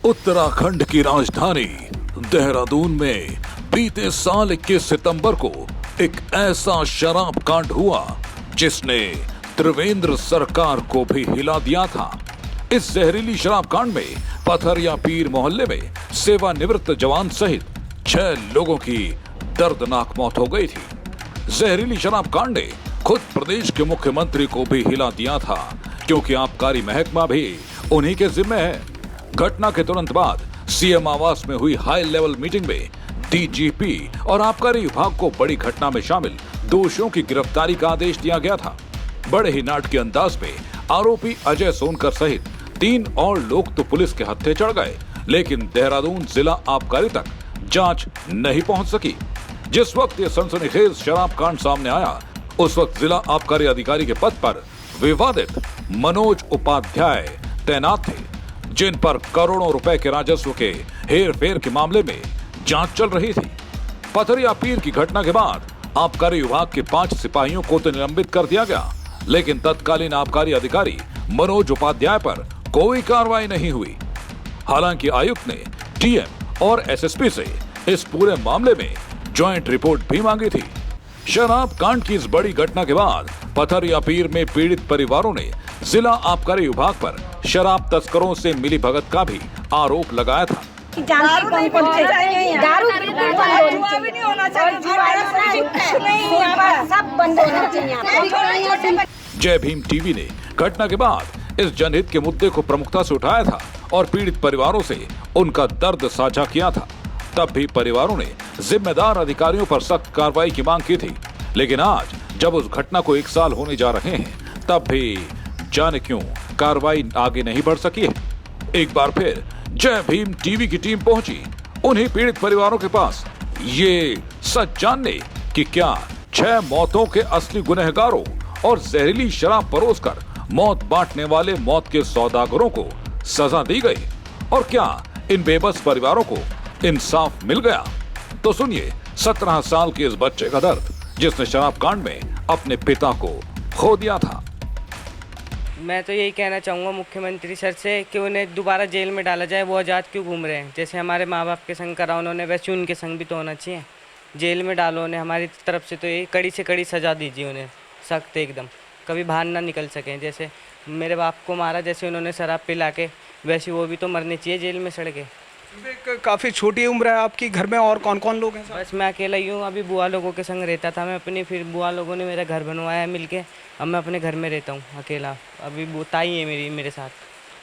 उत्तराखंड की राजधानी देहरादून में बीते साल 21 सितंबर को एक ऐसा शराब कांड हुआ जिसने त्रिवेंद्र सरकार को भी हिला दिया था। इस जहरीली शराब कांड में पथरिया पीर मोहल्ले में सेवानिवृत्त जवान सहित 6 लोगों की दर्दनाक मौत हो गई थी। जहरीली शराब कांड ने खुद प्रदेश के मुख्यमंत्री को भी हिला दिया था, क्योंकि आबकारी महकमा भी उन्हीं के जिम्मे है। घटना के तुरंत बाद सीएम आवास में हुई हाई लेवल मीटिंग में डीजीपी और आबकारी विभाग को बड़ी घटना में शामिल दोषियों की गिरफ्तारी का आदेश दिया गया था। बड़े ही नाटकीय अंदाज में आरोपी अजय सोनकर सहित 3 और लोग तो पुलिस के हत्थे चढ़ गए, लेकिन देहरादून जिला आबकारी तक जांच नहीं पहुंच सकी। जिस वक्त ये सनसनीखेज शराब कांड सामने आया, उस वक्त जिला आबकारी अधिकारी के पद पर विवादित मनोज उपाध्याय तैनात थे, जिन पर करोड़ों रुपए के राजस्व के हेर फेर के मामले में जांच चल रही थी। पथरिया पीर की घटना के बाद आबकारी विभाग के 5 सिपाहियों को तो निलंबित कर दिया गया, लेकिन तत्कालीन आबकारी अधिकारी मनोज उपाध्याय पर कोई कार्रवाई नहीं हुई। हालांकि आयुक्त ने डीएम और एसएसपी से इस पूरे मामले में ज्वाइंट रिपोर्ट भी मांगी थी। शराब कांड की इस बड़ी घटना के बाद पथरिया पीर में पीड़ित परिवारों ने जिला आबकारी विभाग पर शराब तस्करों से मिली भगत का भी आरोप लगाया था। दारू बिल्कुल बंद होना चाहिए, सब बंद होना चाहिए। जय भीम टीवी ने घटना के बाद इस जनहित के मुद्दे को प्रमुखता से उठाया था और पीड़ित परिवारों से उनका दर्द साझा किया था। तब भी परिवारों ने जिम्मेदार अधिकारियों पर सख्त कार्रवाई की मांग की थी, लेकिन आज जब उस घटना को 1 साल होने जा रहे हैं, तब भी जाने क्यों कार्रवाई आगे नहीं बढ़ सकी है। एक बार फिर जय भीम टीवी की टीम पहुंची उन्हीं पीड़ित परिवारों के पास, ये सच जानने कि क्या 6 मौतों के असली गुनहगारों और जहरीली शराब परोसकर मौत बांटने वाले मौत के सौदागरों को सजा दी गई, और क्या इन बेबस परिवारों को इंसाफ मिल गया। तो सुनिए 17 साल के इस बच्चे का दर्द, जिसने शराब कांड में अपने पिता को खो दिया था। मैं तो यही कहना चाहूँगा मुख्यमंत्री सर से कि उन्हें दोबारा जेल में डाला जाए। वो आज़ाद क्यों घूम रहे हैं? जैसे हमारे माँ बाप के संग करा उन्होंने, वैसे उनके संग भी तो होना चाहिए। जेल में डालो उन्हें, हमारी तरफ से तो यही कड़ी से कड़ी सज़ा दीजिए उन्हें, सख्त एकदम, कभी बाहर ना निकल सकें। जैसे मेरे बाप को मारा, जैसे उन्होंने शराब पिला के, वैसे वो भी तो मरने चाहिए जेल में सड़ के। काफ़ी छोटी उम्र है आपकी, घर में और कौन कौन लोग हैं? बस मैं अकेला ही हूँ। अभी बुआ लोगों के संग रहता था मैं अपनी, फिर बुआ लोगों ने मेरा घर बनवाया है मिल के। अब मैं अपने घर में रहता हूँ अकेला। अभी ताई है मेरे साथ।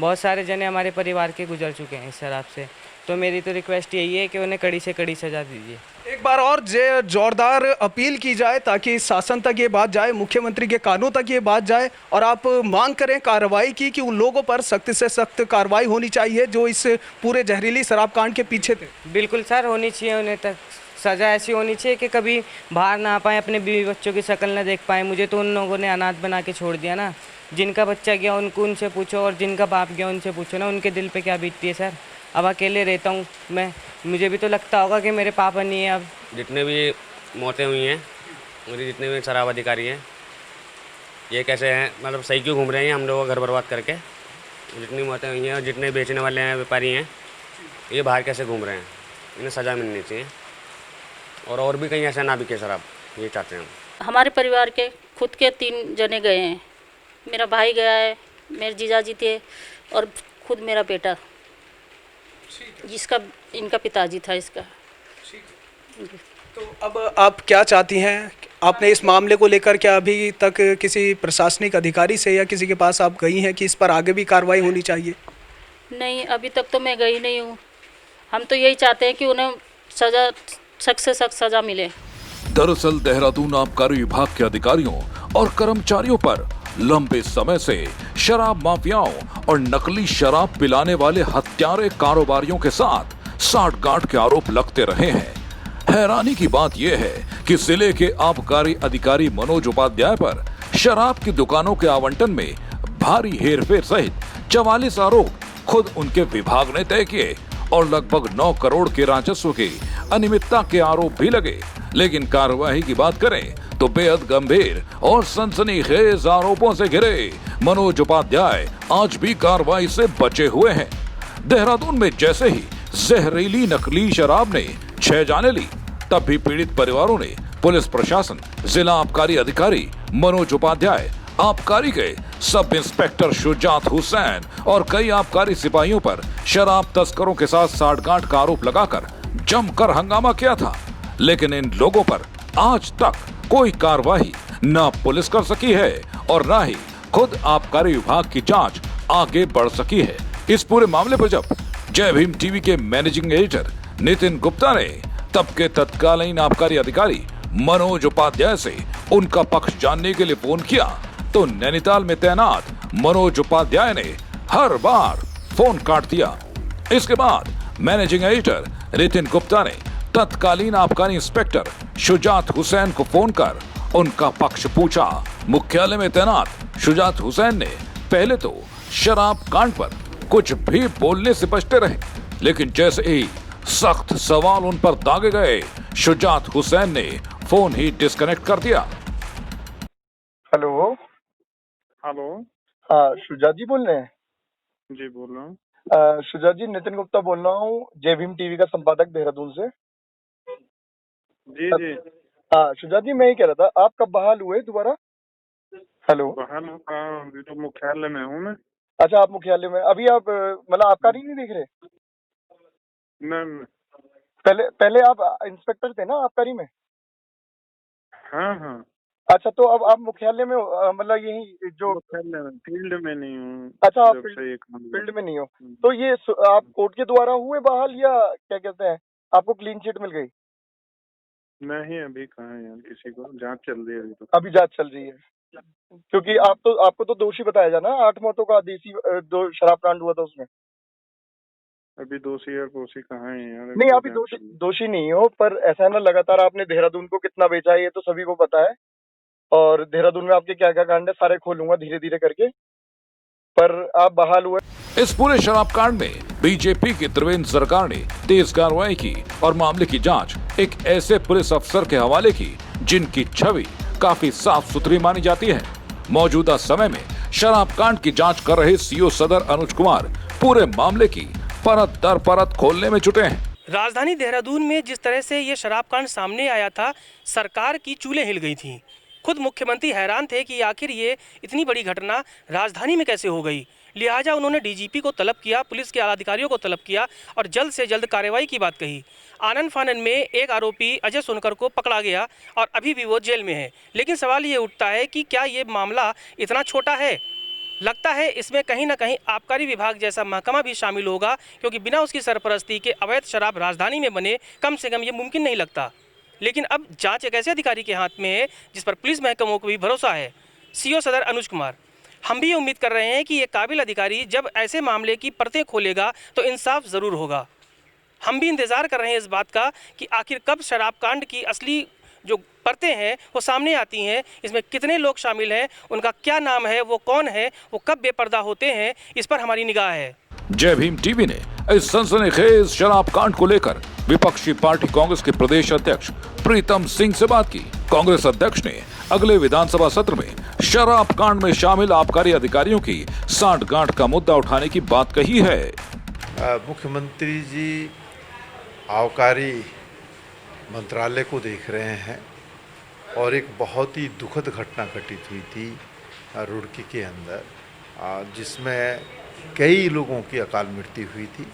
बहुत सारे जने हमारे परिवार के गुजर चुके हैं इस शराब से, तो मेरी तो रिक्वेस्ट यही है कि उन्हें कड़ी से कड़ी सज़ा दीजिए। एक बार और जोरदार अपील की जाए ताकि शासन तक ये बात जाए, मुख्यमंत्री के कानों तक ये बात जाए, और आप मांग करें कार्रवाई की कि उन लोगों पर सख्त से सख्त कार्रवाई होनी चाहिए जो इस पूरे जहरीली शराब कांड के पीछे थे। बिल्कुल सर, होनी चाहिए। उन्हें तक सज़ा ऐसी होनी चाहिए कि कभी बाहर ना आ पाए, अपने बीवी बच्चों की शक्ल ना देख पाए। मुझे तो उन लोगों ने अनाथ बना के छोड़ दिया ना। जिनका बच्चा गया उनसे पूछो, और जिनका बाप गया उनसे पूछो ना, उनके दिल पे क्या बीतती है सर। अब अकेले रहता हूँ मैं, मुझे भी तो लगता होगा कि मेरे पापा नहीं है। अब जितने भी मौतें हुई हैं, मेरी जितने भी शराब अधिकारी हैं, ये कैसे हैं, मतलब सही क्यों घूम रहे हैं हम लोग घर बर्बाद करके। जितनी मौतें हुई हैं और जितने बेचने वाले हैं व्यापारी हैं, ये बाहर कैसे घूम रहे हैं, इन्हें सज़ा मिलनी चाहिए, और भी कहीं ऐसा ना बिके शराब, ये चाहते हैं हम। हमारे परिवार के खुद के 3 जने गए हैं। मेरा भाई गया है, मेरे जीजाजी थे, और खुद मेरा बेटा, जिसका इनका पिताजी था इसका। तो अब आप क्या चाहती हैं? आपने इस मामले को लेकर क्या अभी तक किसी प्रशासनिक अधिकारी से या किसी के पास आप गई हैं कि इस पर आगे भी कार्रवाई होनी चाहिए? नहीं, अभी तक तो मैं गई नहीं हूँ। हम तो यही चाहते हैं कि उन्हें सज़ा, सख्त से सख्त सज़ा मिले। दरअसल देहरादून आबकारी विभाग के अधिकारियों और कर्मचारियों पर लंबे समय से शराब माफियाओं और नकली शराब पिलाने वाले हत्यारे कारोबारियों के साथ साठगांठ के आरोप लगते रहे हैं। हैरानी की बात यह है कि जिले के आबकारी अधिकारी मनोज उपाध्याय पर शराब की दुकानों के आवंटन में भारी हेरफेर सहित 44 आरोप खुद उनके विभाग ने तय किए, और लगभग 9 करोड़ के राजस्व की अनियमितता के आरोप भी लगे। लेकिन कार्रवाई की बात करें तो बेहद गंभीर और सनसनीखेज आरोपों से घिरे मनोज उपाध्याय आज भी कार्रवाई से बचे हुए हैं। देहरादून में जैसे ही जहरीली नकली शराब ने 6 जाने ली, तब भी पीड़ित परिवारों ने पुलिस प्रशासन, जिला आबकारी अधिकारी मनोज उपाध्याय, आबकारी के सब इंस्पेक्टर शुजात हुसैन और कई आबकारी सिपाहियों पर शराब तस्करों के साथ साठगांठ का आरोप लगाकर जमकर हंगामा किया था। लेकिन इन लोगों पर आज तक कोई कार्रवाई न पुलिस कर सकी है और न ही खुद आबकारी विभाग की जांच आगे बढ़ सकी है। इस पूरे मामले पर जब जय भीम टीवी के मैनेजिंग एडिटर नितिन गुप्ता ने तब के तत्कालीन आबकारी अधिकारी मनोज उपाध्याय से उनका पक्ष जानने के लिए फोन किया, तो नैनीताल में तैनात मनोज उपाध्याय ने हर बार फोन काट दिया। इसके बाद मैनेजिंग एडिटर नितिन गुप्ता ने तत्कालीन आबकारी इंस्पेक्टर शुजात हुसैन को फोन कर उनका पक्ष पूछा। मुख्यालय में तैनात शुजात हुसैन ने पहले तो शराब कांड पर कुछ भी बोलने से बचते रहे, लेकिन जैसे ही सख्त सवाल उन पर दागे गए, शुजात हुसैन ने फोन ही डिस्कनेक्ट कर दिया। हेलो। हेलो। हाँ, शुजात जी बोल रहे हैं? जी बोल रहा हूँ। शुजात जी, नितिन गुप्ता बोल रहा हूँ, जय भीम टीवी का संपादक देहरादून से। जी जी। हाँ शुजात जी, मैं ये कह रहा था, आप कब बहाल हुए दोबारा? हेलो। बहाल अभी तो मुख्यालय में हूँ मैं। अच्छा, आप मुख्यालय में अभी आप मतलब आबकारी नहीं देख रहे? मैं पहले आप इंस्पेक्टर थे ना आबकारी में? हाँ हाँ। अच्छा, तो अब आप मुख्यालय में मतलब यही जो मुख्यालय में, फील्ड में नहीं हूँ। अच्छा, आप जब से ये काम फील्ड में नहीं हो, तो ये आप कोर्ट के द्वारा हुए बहाल या क्या कहते हैं, आपको क्लीन चिट मिल गई? नहीं, अभी कहाँ है यार, किसी को जांच चल रही है अभी तो। अभी जांच चल रही है, क्योंकि आपको तो दोषी बताया जाना, 8 मौतों का देसी दो शराब कांड हुआ था उसमें। अभी दोषी और पोषी कहाँ है यार? नहीं, अभी दोषी नहीं हो, पर ऐसा है ना, लगातार आपने देहरादून को कितना बेचा है ये तो सभी को पता है, और देहरादून में आपके क्या क्या कांड है सारे खोलूंगा धीरे धीरे करके, पर आप बहाल हुए। इस पूरे शराब कांड में बीजेपी की त्रिवेंद्र सरकार ने तेज कार्रवाई की और मामले की जांच एक ऐसे पुलिस अफसर के हवाले की जिनकी छवि काफी साफ सुथरी मानी जाती है। मौजूदा समय में शराब कांड की जांच कर रहे सीओ सदर अनुज कुमार पूरे मामले की परत दर परत खोलने में जुटे हैं। राजधानी देहरादून में जिस तरह से ये शराब कांड सामने आया था, सरकार की चूल्हें हिल गई थी। खुद मुख्यमंत्री हैरान थे कि आखिर ये इतनी बड़ी घटना राजधानी में कैसे हो गई। लिहाजा उन्होंने डीजीपी को तलब किया, पुलिस के आला अधिकारियों को तलब किया और जल्द से जल्द कार्रवाई की बात कही। आनन फानन में एक आरोपी अजय सोनकर को पकड़ा गया और अभी भी वो जेल में है। लेकिन सवाल ये उठता है कि क्या ये मामला इतना छोटा है? लगता है इसमें कहीं ना कहीं आबकारी विभाग जैसा महकमा भी शामिल होगा, क्योंकि बिना उसकी सरपरस्ती के अवैध शराब राजधानी में बने कम से कम ये मुमकिन नहीं लगता। लेकिन अब जांच एक ऐसे अधिकारी के हाथ में है जिस पर पुलिस महकमों को भी भरोसा है। सीओ सदर अनुज कुमार, हम भी ये उम्मीद कर रहे हैं कि ये काबिल अधिकारी जब ऐसे मामले की परतें खोलेगा तो इंसाफ ज़रूर होगा। हम भी इंतज़ार कर रहे हैं इस बात का कि आखिर कब शराब कांड की असली जो परतें हैं वो सामने आती हैं, इसमें कितने लोग शामिल हैं, उनका क्या नाम है, वो कौन है, वो कब बेपर्दा होते हैं, इस पर हमारी निगाह है। जय भीम टीवी ने इस सनसनीखेज शराब कांड को लेकर विपक्षी पार्टी कांग्रेस के प्रदेश अध्यक्ष प्रीतम सिंह से बात की। कांग्रेस अध्यक्ष ने अगले विधानसभा सत्र में शराब कांड में शामिल आबकारी अधिकारियों की सांठगांठ का मुद्दा उठाने की बात कही है। मुख्यमंत्री जी आबकारी मंत्रालय को देख रहे हैं और एक बहुत ही दुखद घटना घटित हुई थी रुड़की के अंदर, जिसमें कई लोगों की अकाल मृत्यु हुई थी।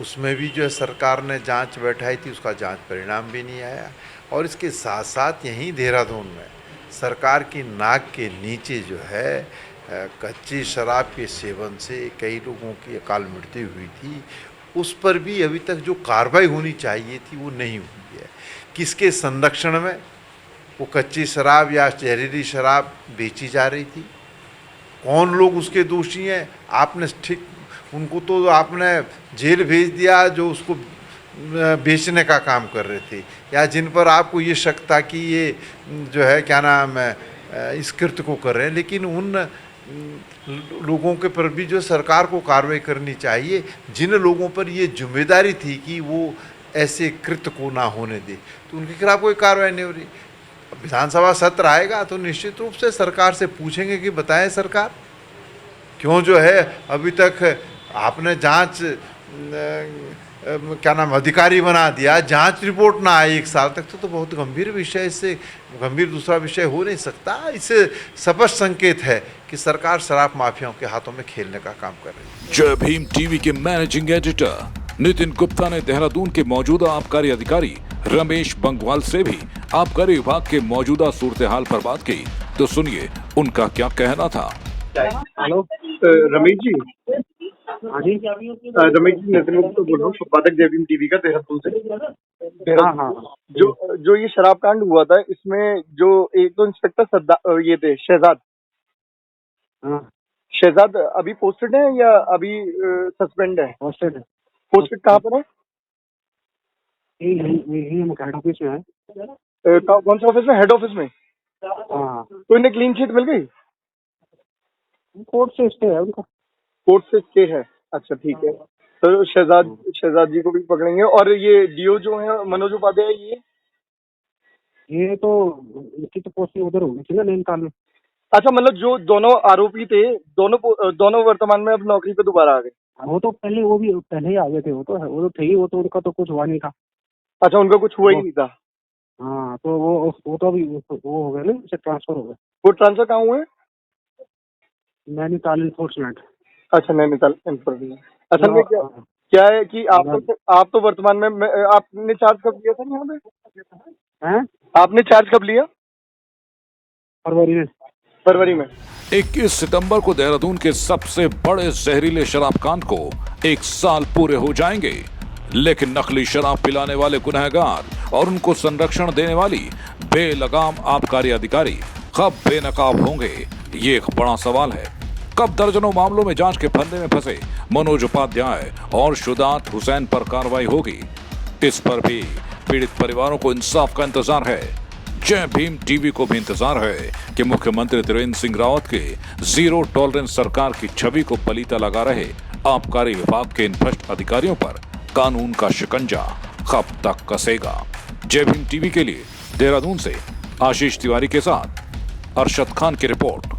उसमें भी जो है सरकार ने जांच बैठाई थी, उसका जांच परिणाम भी नहीं आया। और इसके साथ साथ यहीं देहरादून में सरकार की नाक के नीचे जो है कच्ची शराब के सेवन से कई लोगों की अकाल मृत्यु हुई थी, उस पर भी अभी तक जो कार्रवाई होनी चाहिए थी वो नहीं हुई है। किसके संरक्षण में वो कच्ची शराब या जहरीली शराब बेची जा रही थी, कौन लोग उसके दोषी हैं? आपने ठीक उनको तो आपने जेल भेज दिया जो उसको बेचने का काम कर रहे थे, या जिन पर आपको ये शक था कि ये जो है क्या नाम है इस कृत्य को कर रहे हैं। लेकिन उन लोगों के पर भी जो सरकार को कार्रवाई करनी चाहिए जिन लोगों पर ये जिम्मेदारी थी कि वो ऐसे कृत्य को ना होने दे, तो उनके खिलाफ कोई कार्रवाई नहीं हो रही। विधानसभा सत्र आएगा तो निश्चित रूप से सरकार से पूछेंगे कि बताएं सरकार क्यों जो है अभी तक आपने जांच क्या नाम अधिकारी बना दिया, जांच रिपोर्ट ना आई 1 साल तक, तो बहुत गंभीर विषय, इससे गंभीर दूसरा विषय हो नहीं सकता। इससे स्पष्ट संकेत है कि सरकार शराब माफियाओं के हाथों में खेलने का काम कर रही है। जय भीम टीवी के मैनेजिंग एडिटर नितिन गुप्ता ने देहरादून के मौजूदा आबकारी अधिकारी रमेश बंगवाल से भी आबकारी विभाग के मौजूदा सूरत हाल पर बात की, तो सुनिए उनका क्या कहना था। हेलो रमेश जी। हाँ जी रमेश जी, नितिन गुप्ता बोल रहा हूँ, संपादक जय भीम टीवी का देहरादून से। हाँ। जो ये शराब कांड हुआ था, इसमें जो एक तो इंस्पेक्टर ये थे शहजाद, शहजाद अभी पोस्टेड है या अभी सस्पेंड है? पोस्टेड कहाँ पर है? हेड ऑफिस में है। कौन सा ऑफिस में? हेड ऑफिस में। तो इन्हें क्लीन शीट मिल गई? कोर्ट से स्टे है उनका। कोर्ट से स्टे है, अच्छा ठीक है। तो शहजाद जी को भी पकड़ेंगे। और ये डीओ जो है मनोज उपाध्याय, ये तो इसकी तो पोस्टिंग उधर होगी थी ना नैनीताल में। अच्छा, मतलब जो दोनों आरोपी थे दोनों वर्तमान में अब नौकरी पे दोबारा आ गए? वो तो पहले ही आ गए थे। वो तो थे ही, वो तो उनका तो कुछ हुआ नहीं था। अच्छा, उनका कुछ हुआ ही नहीं था। हाँ, तो वो तो अभी वो हो गए ना, उसे ट्रांसफर हो गए। वो ट्रांसफर कहाँ हुए? नैनीताल इन्फोर्समेंट। अच्छा, नैनीताल इन्फोर्समेंट। असल में क्या है कि आप तो वर्तमान में आपने चार्ज कब लिया था यहाँ पे? हैं? आपने चार्ज कब लिया? फरवरी में। 21 सितंबर को देहरादून के सबसे बड़े जहरीले शराब कांड को 1 साल पूरे हो जाएंगे, लेकिन नकली शराब पिलाने वाले गुनहगार और उनको संरक्षण देने वाली बेलगाम आबकारी अधिकारी कब बेनकाब होंगे, ये एक बड़ा सवाल है। कब दर्जनों मामलों में जांच के फंदे में फंसे मनोज उपाध्याय और शुदात हुसैन पर कार्रवाई होगी, इस पर भी पीड़ित परिवारों को इंसाफ का इंतजार है। जय भीम टीवी को भी इंतजार है कि मुख्यमंत्री त्रिवेंद्र सिंह रावत के जीरो टॉलरेंस सरकार की छवि को पलीता लगा रहे आबकारी विभाग के इन भ्रष्ट अधिकारियों पर कानून का शिकंजा कब तक कसेगा। जय भीम टीवी के लिए देहरादून से आशीष तिवारी के साथ अरशद खान की रिपोर्ट।